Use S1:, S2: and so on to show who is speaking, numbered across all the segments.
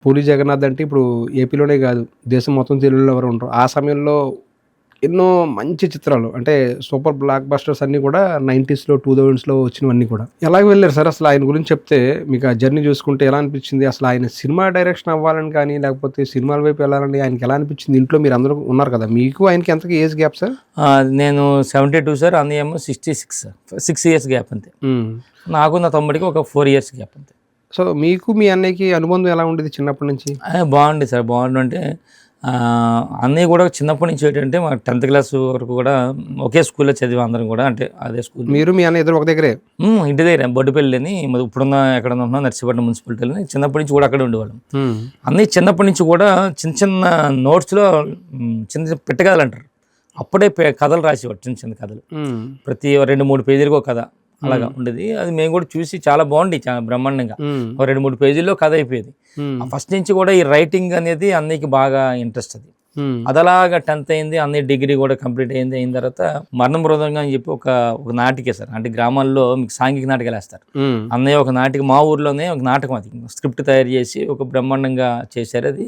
S1: పూరి జగన్నాథ్ అంటే ఇప్పుడు ఏపీలోనే గాదు, దేశం మొత్తం తెలుగులో ఎవరు ఉండరు. ఆ సమయంలో ఎన్నో మంచి చిత్రాలు అంటే సూపర్ బ్లాక్ బస్టర్స్ అన్నీ కూడా 90స్‌లో, 2000స్‌లో వచ్చినవన్నీ కూడా. ఎలాగ వెళ్లారు సార్ అసలు ఆయన గురించి చెప్తే మీకు ఆ జర్నీ చూసుకుంటే ఎలా అనిపించింది? అసలు ఆయన సినిమా డైరెక్షన్ అవ్వాలని కానీ, లేకపోతే సినిమాల వైపు వెళ్ళాలని ఆయనకి ఎలా అనిపించింది? ఇంట్లో మీరందరూ ఉన్నారు కదా! మీకు ఆయనకి ఎంతకి ఏజ్ గ్యాప్ సార్?
S2: నేను 72 సార్. అన్నయ్య ఏమో 66 సార్. 6 ఇయర్స్ గ్యాప్ అంతే. నాకు నా తమ్ముడికి ఒక 4 ఇయర్స్ గ్యాప్ అంతే.
S1: సో మీకు మీ అన్నయ్యకి అనుబంధం ఎలా ఉండేది చిన్నప్పటి నుంచి?
S2: బాగుంది సార్. బాగుండంటే అన్నయ్య కూడా చిన్నప్పటి నుంచి ఏంటంటే మా 10th క్లాస్ వరకు కూడా ఒకే స్కూల్లో చదివాం అందరం కూడా. అంటే అదే స్కూల్.
S1: మీరు మీ అన్నయ్య ఇద్దరు ఒక దగ్గరే?
S2: ఇంటి దగ్గర బొడ్డుపల్లి అని ఇప్పుడున్న ఎక్కడ ఉంటున్నా నర్సీపట్నం మున్సిపాలిటీని చిన్నప్పటి నుంచి కూడా అక్కడే ఉండేవాళ్ళం. అన్నయ్య చిన్నప్పటి నుంచి కూడా చిన్న చిన్న నోట్స్లో చిన్న చిన్న పెట్టగలలు అంటారు, అప్పుడే కథలు రాసేవాడు. చిన్న చిన్న కథలు ప్రతి 2-3 పేజీలకు ఒక కథ అలాగా ఉండేది. అది మేము కూడా చూసి చాలా బాగుంది, చాలా బ్రహ్మాండంగా. ఒక 2-3 పేజీల్లో కథ అయిపోయేది. ఫస్ట్ నుంచి కూడా ఈ రైటింగ్ అనేది అన్నయ్యకి బాగా ఇంట్రెస్ట్. అదలాగా 10th అయింది, అన్నయ్య డిగ్రీ కూడా కంప్లీట్ అయింది. అయిన తర్వాత మరణ మృదంగా అని చెప్పి ఒక నాటికే సార్. అంటే గ్రామాల్లో మీకు సాంఘిక నాటకాలు వేస్తారు. అన్నయ్య ఒక నాటిక మా ఊర్లోనే ఒక నాటకం, అది స్క్రిప్ట్ తయారు చేసి ఒక బ్రహ్మాండంగా చేశారు. అది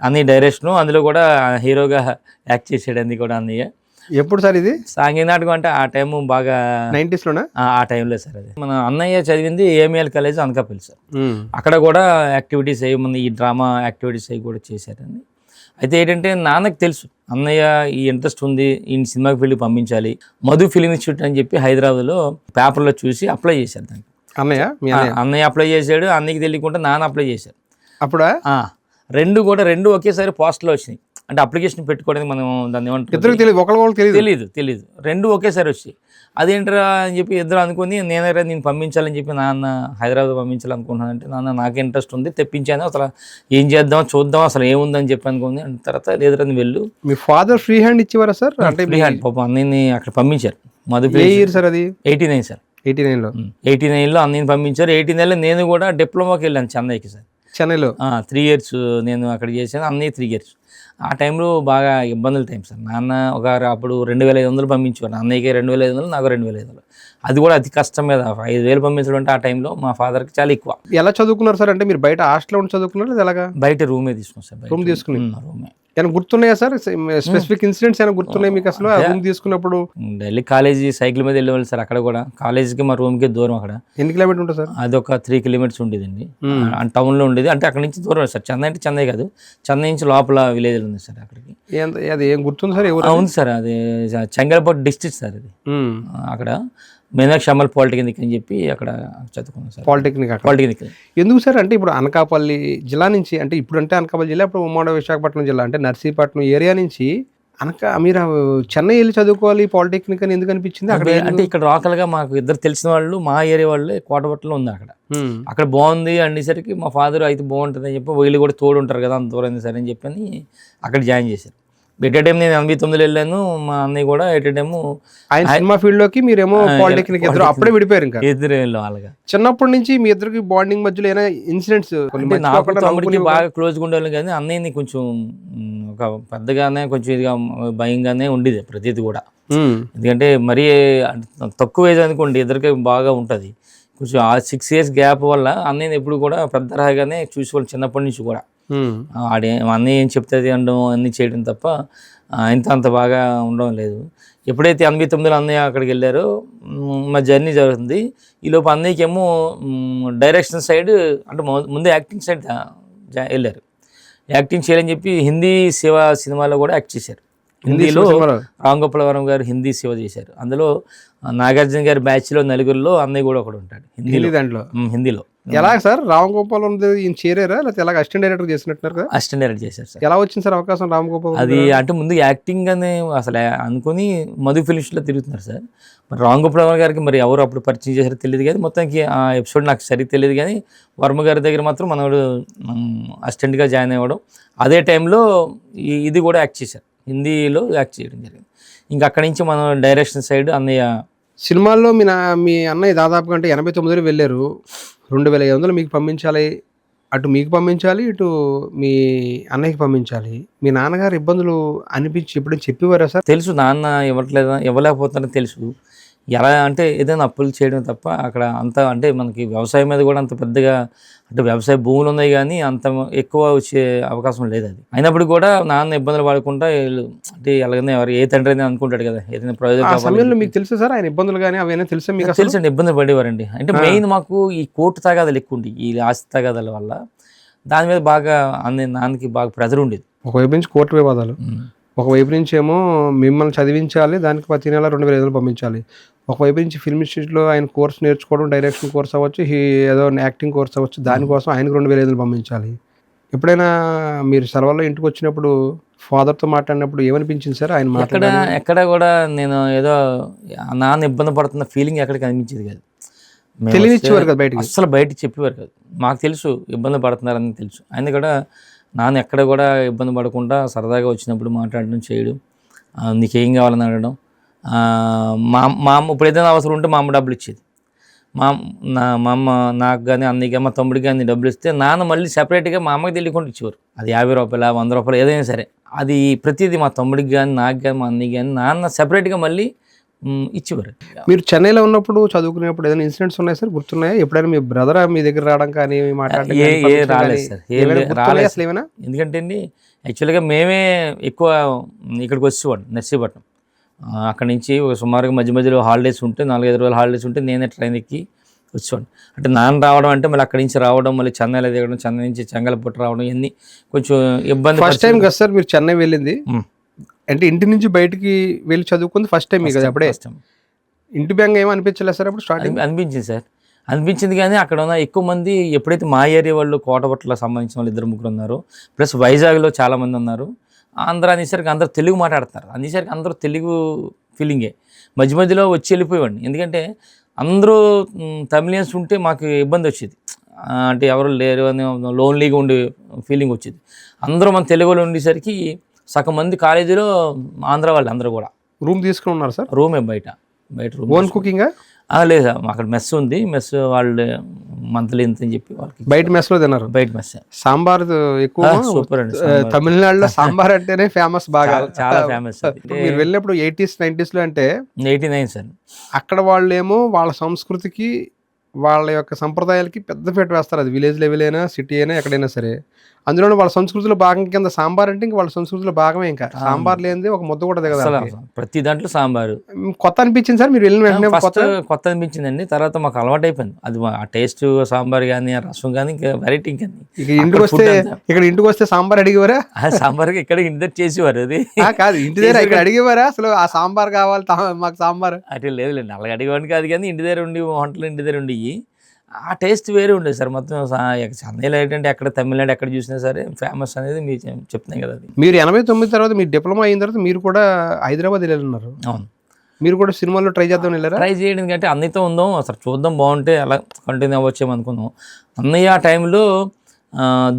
S2: అన్నయ్య డైరెక్షను, అందులో కూడా హీరోగా యాక్ట్ చేసాడు. అది కూడా అన్నయ్య.
S1: ఎప్పుడు సార్ ఇది?
S2: సాంఘిక నాటకం అంటే ఆ టైం బాగా
S1: 90స్‌లోనా?
S2: ఆ టైంలో సార్. అది మన అన్నయ్య చదివింది ఏఎంఎల్ కాలేజ్ అనకాపల్లి సార్. అక్కడ కూడా యాక్టివిటీస్ అయ్యి ఈ డ్రామా యాక్టివిటీస్ అవి కూడా చేశారండి. అయితే ఏంటంటే నాన్నకు తెలుసు అన్నయ్య ఈ ఇంట్రెస్ట్ ఉంది, ఈ సినిమాకి వెళ్ళి పంపించాలి. మధు ఫిలిం ఇన్స్టిట్యూట్ అని చెప్పి హైదరాబాద్లో పేపర్లో చూసి అప్లై చేశారు దానికి. అన్నయ్య అప్లై చేశాడు, అన్నయ్యకి తెలియకుండా నాన్న అప్లై చేశారు.
S1: అప్పుడా
S2: రెండు ఒకేసారి పోస్ట్లో వచ్చినాయి. అంటే అప్లికేషన్ పెట్టుకోవడానికి మనం దాన్ని ఏమంటారు తెలియదు. రెండు ఒకేసారి వచ్చి అదేంటరా అని చెప్పి ఇద్దరు అనుకుని నేను పంపించాలని చెప్పి నాన్న హైదరాబాద్ పంపించాలనుకుంటున్నానంటే, నాన్న నాకు ఇంట్రెస్ట్ ఉంది తెప్పించాను, అసలు ఏం చేద్దాం చూద్దాం అసలు ఏముందని చెప్పి అనుకుంది. తర్వాత లేదురా వెళ్ళు.
S1: మీ ఫాదర్ ఫ్రీ హ్యాండ్ ఇచ్చేవారా సార్? అంటే
S2: ఫ్రీ హ్యాండ్ పాపం అన్నయ్యని అక్కడ పంపించారు.
S1: సార్ అది
S2: 89 సార్. 89లో అన్నయ్యని పంపించారు. 89లో నేను కూడా డిప్లొమాకి వెళ్ళాను చెన్నైకి సార్.
S1: చెన్నైలో
S2: 3 ఇయర్స్ నేను అక్కడ చేశాను, అన్నయ్య 3 ఇయర్స్. ఆ టైంలో బాగా ఇబ్బందుల టైం సార్. నాన్న అప్పుడు 2500 పంపించేవారు. అన్నయ్యకి 2500, నాకు 2500. అది కూడా అతి కష్టం మీద 5000 పంపించడం అంటే ఆ టైంలో మా ఫాదర్కి చాలా ఎక్కువ.
S1: ఎలా చదువుకున్నారు సార్? అంటే మీరు బయట హాస్టల్లో ఉండి చదువుకున్నారు లేదా ఎలాగా?
S2: బయట రూమే తీసుకున్నాం సార్.
S1: రూమ్ తీసుకుని ఏమైనా గుర్తున్నాయా సార్? స్పెసిఫిక్ ఇన్సిడెంట్స్ ఏమైనా గుర్తున్నాయి మీకు అసలు రూమ్ తీసుకున్నప్పుడు?
S2: ఢిల్లీ కాలేజీ సైకిల్ మీద వెళ్ళేవాళ్ళు సార్. అక్కడ కూడా కాలేజీకి మా రూమ్కి దూరం. అక్కడ
S1: ఎన్ని కిలోమీటర్ ఉంటుంది సార్?
S2: అది ఒక 3 కిలోమీటర్స్ ఉండేదండి. టౌన్లో ఉండేది. అంటే అక్కడ నుంచి దూరం సార్. చెన్నై అంటే చెన్నై కాదు, చెన్నై నుంచి లోపల విలేజ్ ఉంది సార్. అక్కడికి
S1: అది ఏం గుర్తుంది సార్?
S2: ఉంది సార్, అది చెంగల్పట్టు డిస్ట్రిక్ట్ సార్. అది అక్కడ మీనాక్షి అమల్ పాలిటెక్నిక్ అని చెప్పి అక్కడ చదువుకున్నాం సార్. పాలిటెక్నిక్
S1: ఎందుకు సార్? అంటే ఇప్పుడు అనకాపల్లి జిల్లా నుంచి, అంటే ఇప్పుడు అంటే అనకాపల్లి జిల్లా, ఇప్పుడు ఉమ్మడి విశాఖపట్నం జిల్లా, అంటే నర్సీపట్నం ఏరియా నుంచి మీరు చెన్నై వెళ్ళి చదువుకోవాలి పాలిటెక్నిక్ అని ఎందుకు అనిపించింది? అక్కడ
S2: అంటే ఇక్కడ లోకల్గా మాకు ఇద్దరు తెలిసిన వాళ్ళు, మా ఏరియా వాళ్ళే కోటపట్లలో ఉంది. అక్కడ బాగుంది అనేసరికి మా ఫాదర్ అయితే బాగుంటుంది అని చెప్పి వీళ్ళు కూడా తోడు ఉంటారు కదా, అంత దూరం సరే అని చెప్పని అక్కడ జాయిన్ చేశారు. ఎట్ టైం నేను 89లో వెళ్ళాను, మా అన్నయ్య కూడా ఎట్ టైం
S1: ఆయన సినిమా ఫీల్డ్ లోకి, మీరేమో పాలిటెక్నిక్. ఇద్దరు అప్పుడే విడిపోయారు. ఇంకా
S2: ఇద్దరు వెళ్ళాం అలాగా.
S1: చిన్నప్పటి నుంచి మీ ఇద్దరికి బాండింగ్ మధ్యలో ఏమైనా ఇన్సిడెంట్స్?
S2: నాకు తమ్ముడికి బాగా క్లోజ్గా ఉండేవాళ్ళం, కానీ అన్నయ్యని కొంచెం ఒక పెద్దగానే కొంచెం ఇదిగా భయంగానే ఉండేది ప్రతిది కూడా. ఎందుకంటే మరీ తక్కువ ఏజ్ అనుకోండి, ఇద్దరికి బాగా ఉంటుంది. కొంచెం ఆ 6 ఇయర్స్ గ్యాప్ వల్ల అన్నయ్యని ఎప్పుడు కూడా పెద్ద రాగానే చూసుకోవాలి చిన్నప్పటి నుంచి కూడా. అన్నయ్య ఏం చెప్తుంది అనడం అన్నీ చేయడం తప్ప అంత బాగా ఉండడం లేదు. ఎప్పుడైతే 89లో అన్నయ్య అక్కడికి వెళ్ళారో మా జర్నీ జరుగుతుంది. ఈలోపు అన్నయ్యకి ఏమో డైరెక్షన్ సైడ్, అంటే ముందు యాక్టింగ్ సైడ్ వెళ్ళారు. యాక్టింగ్ చేయాలని చెప్పి హిందీ శివ సినిమాలో కూడా యాక్ట్ చేశారు. హిందీలో రామ్ గోపాల్ వర్మ గారు హిందీ శివ చేశారు. అందులో నాగార్జున గారి బ్యాచ్లో నలుగురిలో అన్నయ్య కూడా ఒకడు ఉంటాడు హిందీలో.
S1: ఎలా సార్ రామ్ గోపాల్ చేరారా, లేకపోతే ఎలా అసిస్టెంట్ డైరెక్టర్ చేసినట్టున్నారు కదా?
S2: అసిస్టెంట్ డైరెక్టర్ చేశారు సార్.
S1: ఎలా వచ్చింది సార్ అవకాశం రామ్ గోపాల్?
S2: అది అంటే ముందు యాక్టింగ్ అనే అసలు అనుకుని మధు ఫిలిమ్స్లో తిరుగుతున్నారు సార్. మరి రామ్ గోపాల్ వర్మ గారికి మరి ఎవరు అప్పుడు పరిచయం చేశారో తెలియదు, కానీ మొత్తానికి ఆ ఎపిసోడ్ నాకు సరిగ్గా తెలియదు. కానీ వర్మ గారి దగ్గర మాత్రం మనవాడు అసిస్టెంట్గా జాయిన్ అవ్వడం, అదే టైంలో ఇది కూడా యాక్ట్ చేశారు, హిందీలో యాక్ట్ చేయడం జరిగింది. ఇంకా అక్కడి నుంచి మనం డైరెక్షన్ సైడ్ అన్నయ్య
S1: సినిమాల్లో మీ అన్నయ్య దాదాపుగా అంటే 89లో వెళ్ళారు. 2500 మీకు పంపించాలి, అటు మీకు పంపించాలి, ఇటు మీ అన్నయ్యకి పంపించాలి. మీ నాన్నగారు ఇబ్బందులు అనిపించి ఎప్పుడైనా చెప్పేవారా సార్?
S2: తెలుసు, నాన్న ఇవ్వలేకపోతున్నారని తెలుసు. ఎలా అంటే ఏదైనా అప్పులు చేయడం తప్ప అక్కడ అంత అంటే మనకి వ్యవసాయం మీద కూడా అంత పెద్దగా అంటే వ్యవసాయ భూములు ఉన్నాయి కానీ అంత ఎక్కువ వచ్చే అవకాశం లేదు అది. అయినప్పుడు కూడా నాన్న ఇబ్బందులు పడకుండా అంటే ఎలాగైనా ఎవరు ఏ తండ్రి అయినా అనుకుంటాడు కదా ఏదైనా ప్రయోజనం
S1: సమయంలో మీకు తెలుసు సార్ ఆయన ఇబ్బందులు కానీ అవన్నీ తెలుసా మీకు?
S2: తెలుసండి, ఇబ్బందులు పడేవారండి. అంటే మెయిన్ మాకు ఈ కోర్టు తగాదాలు ఎక్కువ ఉండి ఈ ఆస్తి తగాదాల వల్ల దాని మీద బాగా నాన్నకి బాగా ప్రెజర్ ఉండేది.
S1: ఒకవైపు నుంచి కోర్టు వివాదాలు, ఒకవైపు నుంచి ఏమో మిమ్మల్ని చదివించాలి, దానికి ప్రతి నెల 2,500 పంపించాలి. ఒకవైపు నుంచి ఫిల్మ్ ఇన్స్టిట్యూట్లో ఆయన కోర్స్ నేర్చుకోవడం, డైరెక్షన్ కోర్స్ అవ్వచ్చు, ఏదో యాక్టింగ్ కోర్స్ అవ్వచ్చు, దానికోసం ఆయనకు 2,500 పంపించాలి. ఎప్పుడైనా మీరు సెలవుల్లో ఇంటికి వచ్చినప్పుడు ఫాదర్తో మాట్లాడినప్పుడు ఏమనిపించింది సార్ ఆయన
S2: ఎక్కడ కూడా నేను ఏదో నాన్న ఇబ్బంది పడుతున్న ఫీలింగ్ ఎక్కడికి అనిపించేది కాదు.
S1: తెలియనిచ్చేవారు కదా బయటకి,
S2: అసలు బయటకి చెప్పేవారు కాదు. మాకు తెలుసు ఇబ్బంది పడుతున్నారని తెలుసు. ఆయన కూడా నాన్న ఎక్కడ కూడా ఇబ్బంది పడకుండా సరదాగా వచ్చినప్పుడు మాట్లాడడం చేయడం, నీకేం కావాలని అడగడం. మా అమ్మ ఇప్పుడు ఏదైనా అవసరం ఉంటే మా అమ్మ డబ్బులు ఇచ్చేది. మా అమ్మ నాకు కానీ అన్నయ్యకి మా తమ్ముడికి కానీ డబ్బులు ఇస్తే నాన్న మళ్ళీ సెపరేట్గా మా అమ్మకి తెలియకుండా ఇచ్చేవారు. అది 50 రూపాయలు 100 రూపాయలు ఏదైనా సరే అది ప్రతిదీ మా తమ్ముడికి కానీ నాకు కానీ మా అన్నయ్యకి కానీ నాన్న సెపరేట్గా మళ్ళీ ఇచ్చేవారు.
S1: మీరు చెన్నైలో ఉన్నప్పుడు చదువుకునేప్పుడు ఏదైనా ఇన్సిడెంట్స్ ఉన్నాయి సార్, గుర్తున్నాయా? ఎప్పుడైనా మీ బ్రదర్ మీ దగ్గర రావడం కానీ మాట్లాడడం?
S2: రాలేదు సార్, రాలేదు. ఎందుకంటే అండి యాక్చువల్గా మేమే ఎక్కువ ఇక్కడికి వచ్చేవాడు నర్సీపట్నం. అక్కడి నుంచి సుమారుగా మధ్య మధ్యలో హాలిడేస్ ఉంటే 4-5 రోజులు హాలిడేస్ ఉంటే నేనే ట్రైన్ ఎక్కి వచ్చేవాడు. అంటే నాన్న రావడం అంటే మళ్ళీ అక్కడి నుంచి రావడం, మళ్ళీ చెన్నైలో దిగడం, చెన్నై నుంచి చెంగల్పట్టు రావడం, ఇవన్నీ కొంచెం ఇబ్బంది.
S1: ఫస్ట్ టైం కదా సార్ మీరు చెన్నై వెళ్ళింది? అంటే ఇంటి నుంచి బయటికి వెళ్ళి చదువుకుంది ఫస్ట్ టైం కదా? అప్పుడే ఇంటి బ్యాంక్ ఏమో అనిపించలేదు సార్ అప్పుడు స్టార్టింగ్?
S2: అనిపించింది సార్, అనిపించింది. కానీ అక్కడ ఉన్న ఎక్కువ మంది ఎప్పుడైతే మా ఏరియా వాళ్ళు కోటపట్ల సంబంధించిన వాళ్ళు 2-3 ఉన్నారు, ప్లస్ వైజాగ్లో చాలామంది ఉన్నారు. ఆంధ్ర అనేసరికి అందరూ తెలుగు మాట్లాడుతున్నారు, అనేసరికి అందరూ తెలుగు ఫీలింగే. మధ్య మధ్యలో వచ్చి వెళ్ళిపోయేవాడిని, ఎందుకంటే అందరూ తమిళియన్స్ ఉంటే మాకు ఇబ్బంది వచ్చేది. అంటే ఎవరు లేరు అని లోన్లీగా ఉండే ఫీలింగ్ వచ్చేది. అందరూ మన తెలుగులో ఉండేసరికి సగం మంది కాలేజీలో ఆంధ్ర వాళ్ళు అందరూ కూడా.
S1: రూమ్ తీసుకుని ఉన్నారు సార్?
S2: రూమే బయట రూమ్.
S1: ఓన్ కుకింగా?
S2: లేదు, అక్కడ మెస్ ఉంది. మెస్ వాళ్ళు మంత్లీ ఎంత అని చెప్పి వాళ్ళకి
S1: బయట మెస్లో తిన్నారు.
S2: బయట మెస్.
S1: సాంబార్ ఎక్కువ
S2: సూపర్ అండి.
S1: తమిళనాడులో సాంబార్ అంటేనే ఫేమస్, బాగా
S2: చాలా ఫేమస్.
S1: మీరు వెళ్ళినప్పుడు 80s 90s లో అంటే
S2: 89 సార్.
S1: అక్కడ వాళ్ళు ఏమో వాళ్ళ సంస్కృతికి వాళ్ళ యొక్క సంప్రదాయాలకి పెద్ద పీట వేస్తారు. అది విలేజ్ లెవెల్ అయినా సిటీ అయినా ఎక్కడైనా సరే. అందులో వాళ్ళ సంస్కృతిలో భాగం కింద సాంబార్ అంటే ఇంక వాళ్ళ సంస్కృతిలో భాగమే. ఇంకా సాంబార్ లేనిది ఒక ముద్ద కూడా దిగదు.
S2: ప్రతి దాంట్లో సాంబారు.
S1: కొత్త అనిపించింది సార్ మీరు వెళ్ళిన వెంటనే?
S2: కొత్త అనిపించిందండి. తర్వాత మాకు అలవాటు అయిపోయింది అది. ఆ టేస్ట్ సాంబార్ కానీ ఆ రసం కానీ ఇంకా వెరైటీ. ఇంకా
S1: ఇంటికి వస్తే సాంబార్ అడిగేవారా?
S2: సాంబార్కి ఇక్కడ ఇంటి దగ్గర చేసేవారు. అది
S1: కాదు, ఇంటి దగ్గర ఇక్కడ అడిగేవారా అసలు ఆ సాంబార్ కావాలి మాకు సాంబార్?
S2: అట్లా లేదులేండి, అలాగే అడిగేవాడిని కాదు. కానీ ఇంటి దగ్గర ఉండి వంటలు ఇంటి దగ్గర ఉండి ఆ టేస్ట్ వేరే ఉండేది సార్. మొత్తం చెన్నైలో ఏంటంటే ఎక్కడ తమిళనాడు ఎక్కడ చూసినా సరే ఫేమస్ అనేది మీరు చెప్తున్నాయి కదా. అది
S1: మీరు 89 తర్వాత మీరు డిప్లొమా అయిన తర్వాత మీరు కూడా హైదరాబాద్ వెళ్ళారు.
S2: అవును,
S1: మీరు కూడా సినిమాలో ట్రై చేద్దాం వెళ్ళారా?
S2: ట్రై చేయడం కంటే అన్నయ్యతో ఉందాం అసలు, చూద్దాం బాగుంటే అలా కంటిన్యూ అవ్వచ్చేమో అనుకున్నాం. అన్నయ్య ఆ టైంలో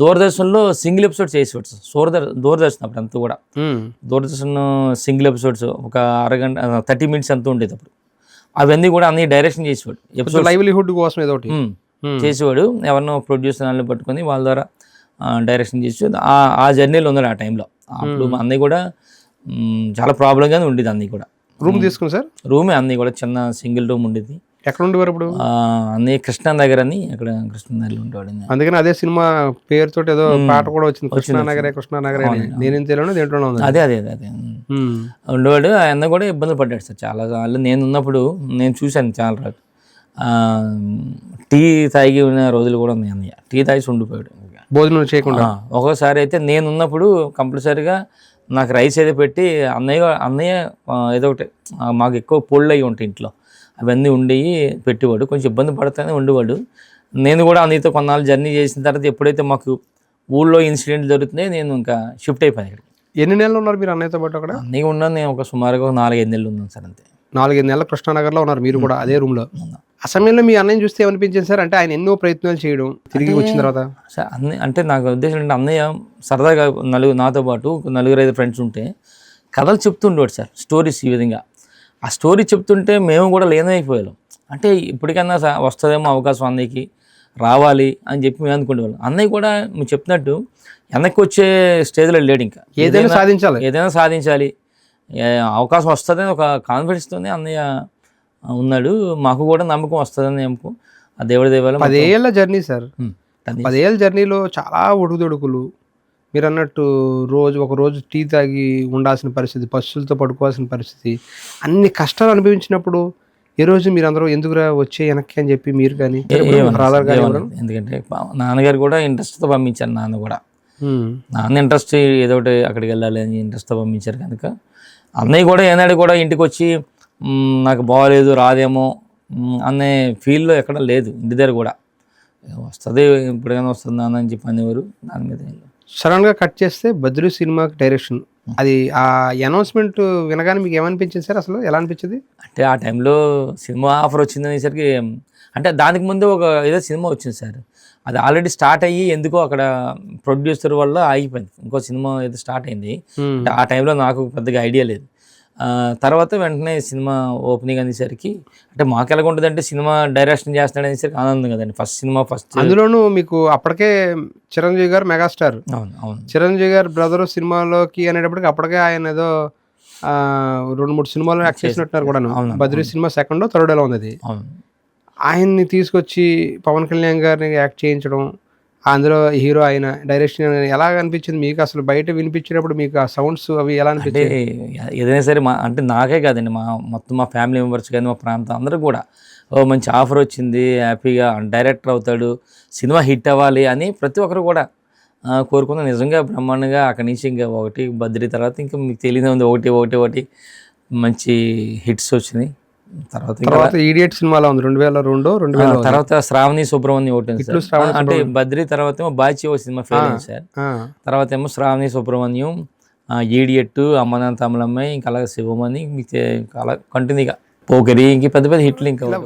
S2: దూరదర్శన్లో సింగిల్ ఎపిసోడ్స్ చేసేవాడు సార్. దూరదర్శన్ అప్పుడు అంతా కూడా దూరదర్శన్ సింగిల్ ఎపిసోడ్స్ ఒక అరగంట 30 మినిట్స్ అంతా ఉండేది అప్పుడు. అవన్నీ కూడా అన్ని డైరెక్షన్ చేసేవాడు. ఎపిసోడ్
S1: లైవ్లీహుడ్ కోసం ఏదో ఒకటి
S2: చేసేవాడు. ఎవరినో ప్రొడ్యూసర్ వాళ్ళని పట్టుకొని వాళ్ళ ద్వారా డైరెక్షన్ చేసేవాడు. ఆ జర్నీలో ఉన్నాడు ఆ టైంలో. అప్పుడు అన్నయ్య కూడా చాలా ప్రాబ్లంగానే ఉండేది. అన్నీ కూడా
S1: రూమ్ తీసుకుని సార్?
S2: రూమే అన్నీ కూడా చిన్న సింగిల్ రూమ్ ఉండేది.
S1: ఎక్కడ ఉండేవారు ఇప్పుడు?
S2: అన్నయ్య కృష్ణా దగ్గర అని అక్కడ కృష్ణానగర్లో ఉండేవాడు.
S1: అందుకని అదే సినిమా పేరుతో ఏదో పాట కూడా వచ్చింది, కృష్ణానగరే. నేనేం తెలియను దేంట్లో ఉంది.
S2: అదే ఉండేవాడు. ఆయన కూడా ఇబ్బందులు పడ్డాడు సార్ చాలా సార్లు. నేను ఉన్నప్పుడు నేను చూశాను చాలా రోజులు. టీ తాగి ఉన్న రోజులు కూడా ఉన్నాయి. అన్నయ్య టీ తాగి ఉండిపోయాడు,
S1: భోజనం చేయకుండా.
S2: ఒక్కోసారి అయితే నేను ఉన్నప్పుడు కంపల్సరీగా నాకు రైస్ ఏదో పెట్టి అన్నయ్య ఏదో ఒకటి మాకు ఎక్కువ పొళ్ళు అయ్యి ఉంటాయి ఇంట్లో, అవన్నీ ఉండేవి పెట్టేవాడు. కొంచెం ఇబ్బంది పడుతూనే ఉండేవాడు. నేను కూడా అన్నయ్యతో కొన్నాళ్ళు జర్నీ చేసిన తర్వాత ఎప్పుడైతే మాకు ఊళ్ళో ఇన్సిడెంట్ జరుగుతున్నాయి నేను ఇంకా షిఫ్ట్ అయిపోయాను ఇక్కడికి.
S1: ఎన్ని నెలలు ఉన్నారు మీరు అన్నయ్యతో పాటు అక్కడ?
S2: అన్నయ్య ఉన్నాను నేను ఒక సుమారుగా 4-5 నెలలు ఉన్నాను సార్, అంతే.
S1: 4-5 నెలలు కృష్ణానగర్లో ఉన్నారు మీరు కూడా, అదే రూమ్లో. ఆ సమయంలో మీ అన్నయ్య చూస్తే ఏమనిపించింది సార్? అంటే ఆయన ఎన్నో ప్రయత్నాలు చేయడం తిరిగి వచ్చిన తర్వాత.
S2: సార్ అన్నయ్య అంటే నాకు ఉద్దేశం అంటే అన్నయ్య సరదాగా నాతో పాటు 4-5 ఫ్రెండ్స్ ఉంటే కథలు చెప్తుండేవాడు సార్, స్టోరీస్. ఈ విధంగా ఆ స్టోరీ చెప్తుంటే మేము కూడా లీనమైపోయాం. అంటే ఇప్పటికన్నా వస్తుందేమో అవకాశం అన్నయ్యకి రావాలి అని చెప్పి మేము అనుకునేవాళ్ళం. అన్నయ్య కూడా మీరు చెప్పినట్టు వెనక్కి వచ్చే స్టేజ్లో లేడు. ఇంకా ఏదైనా సాధించాలి అవకాశం వస్తుందని ఒక కాన్ఫిడెన్స్తోనే అన్నయ్య ఉన్నాడు. మాకు కూడా నమ్మకం వస్తుందని నమ్మకం ఆ దేవుడి దేవాలయం
S1: 10 ఏళ్ళ జర్నీ సార్. 10 ఏళ్ళ జర్నీలో చాలా ఒడుదుడుకులు, మీరు అన్నట్టు ఒక రోజు టీ తాగి ఉండాల్సిన పరిస్థితి, పశువులతో పడుకోవాల్సిన పరిస్థితి, అన్ని కష్టాలు అనుభవించినప్పుడు ఏ రోజు మీరు అందరూ ఎందుకురా వచ్చే వెనక్కి అని చెప్పి మీరు కానీ రాధార్ గారు
S2: ఎందుకంటే నాన్నగారు కూడా ఇంట్రెస్ట్తో పంపించారు. నాన్న కూడా నాన్న ఇంట్రెస్ట్ ఏదో ఒకటి అక్కడికి వెళ్ళాలి అని ఇంట్రెస్ట్తో పంపించారు కనుక అన్నయ్య కూడా ఏనాడు కూడా ఇంటికి వచ్చి నాకు బాగోలేదు రాదేమో అనే ఫీల్లో ఎక్కడ లేదు. ఇంటి దగ్గర కూడా వస్తుంది ఇప్పుడైనా వస్తుంది నాన్న అని చెప్పి అనేవారు. దాని మీద
S1: సడన్గా కట్ చేస్తే బద్రీ సినిమాకి డైరెక్షన్, అది ఆ అనౌన్స్మెంట్ వినగానే మీకు ఏమనిపించింది సార్? అసలు ఎలా అనిపించింది?
S2: అంటే ఆ టైంలో సినిమా ఆఫర్ వచ్చింది అనేసరికి అంటే దానికి ముందు ఒక ఏదో సినిమా వచ్చింది సార్, అది ఆల్రెడీ స్టార్ట్ అయ్యి ఎందుకో అక్కడ ప్రొడ్యూసర్ వల్ల ఆగిపోయింది. ఇంకో సినిమా ఏదో స్టార్ట్ అయింది. అంటే ఆ టైంలో నాకు పెద్దగా ఐడియా లేదు. తర్వాత వెంటనే సినిమా ఓపెనింగ్ అనేసరికి అంటే మాకు ఎలా ఉంటుంది అంటే సినిమా డైరెక్షన్ చేస్తున్నాడు అనేసరికి ఆనందం కదండి. ఫస్ట్
S1: అందులోనూ మీకు అప్పటికే చిరంజీవి గారు మెగాస్టార్.
S2: అవును అవును
S1: చిరంజీవి గారు బ్రదర్ సినిమాలోకి అనేటప్పటికి అప్పటికే ఆయన ఏదో 2-3 సినిమాలు యాక్ట్ చేసినట్టున్నారు కూడా. బద్రీ సినిమా సెకండ్ థర్డ్ ఎలా ఉంది అది.
S2: అవును
S1: ఆయన్ని తీసుకొచ్చి పవన్ కళ్యాణ్ గారిని యాక్ట్ చేయించడం, అందులో హీరో ఆయన డైరెక్షన్ ఎలా అనిపించింది మీకు? అసలు బయట వినిపించినప్పుడు మీకు ఆ సౌండ్స్ అవి ఎలా
S2: అంటే
S1: అనిపించింది?
S2: ఏదైనా సరే అంటే నాకే కాదండి మొత్తం మా ఫ్యామిలీ మెంబర్స్ కానీ మా ప్రాంతం అందరూ కూడా మంచి ఆఫర్ వచ్చింది, హ్యాపీగా డైరెక్టర్ అవుతాడు, సినిమా హిట్ అవ్వాలి అని ప్రతి ఒక్కరు కూడా కోరుకున్న నిజంగా బ్రహ్మాండంగా అక్కడి నుంచి ఇంకా ఒకటి బద్రీ తర్వాత ఇంకా మీకు తెలియదే ఉంది ఒకటి మంచి హిట్స్ వచ్చినాయి.
S1: తర్వాత ఈడియట్ సినిమాలో ఉంది 2002
S2: తర్వాత శ్రావణి సుబ్రహ్మణ్యం ఒకటి సార్. అంటే బద్రీ తర్వాత ఏమో బాచి ఓ సినిమా ఫెయిల్ అయింది సార్. తర్వాత ఏమో శ్రావణి సుబ్రహ్మణ్యం, ఈడియట్, అమ్మనాథ అమలమ్మాయి, ఇంకా అలాగే శివమణి, మీకు అలా కంటిన్యూగా పోకరి, ఇంక పెద్ద హిట్లు ఇంకా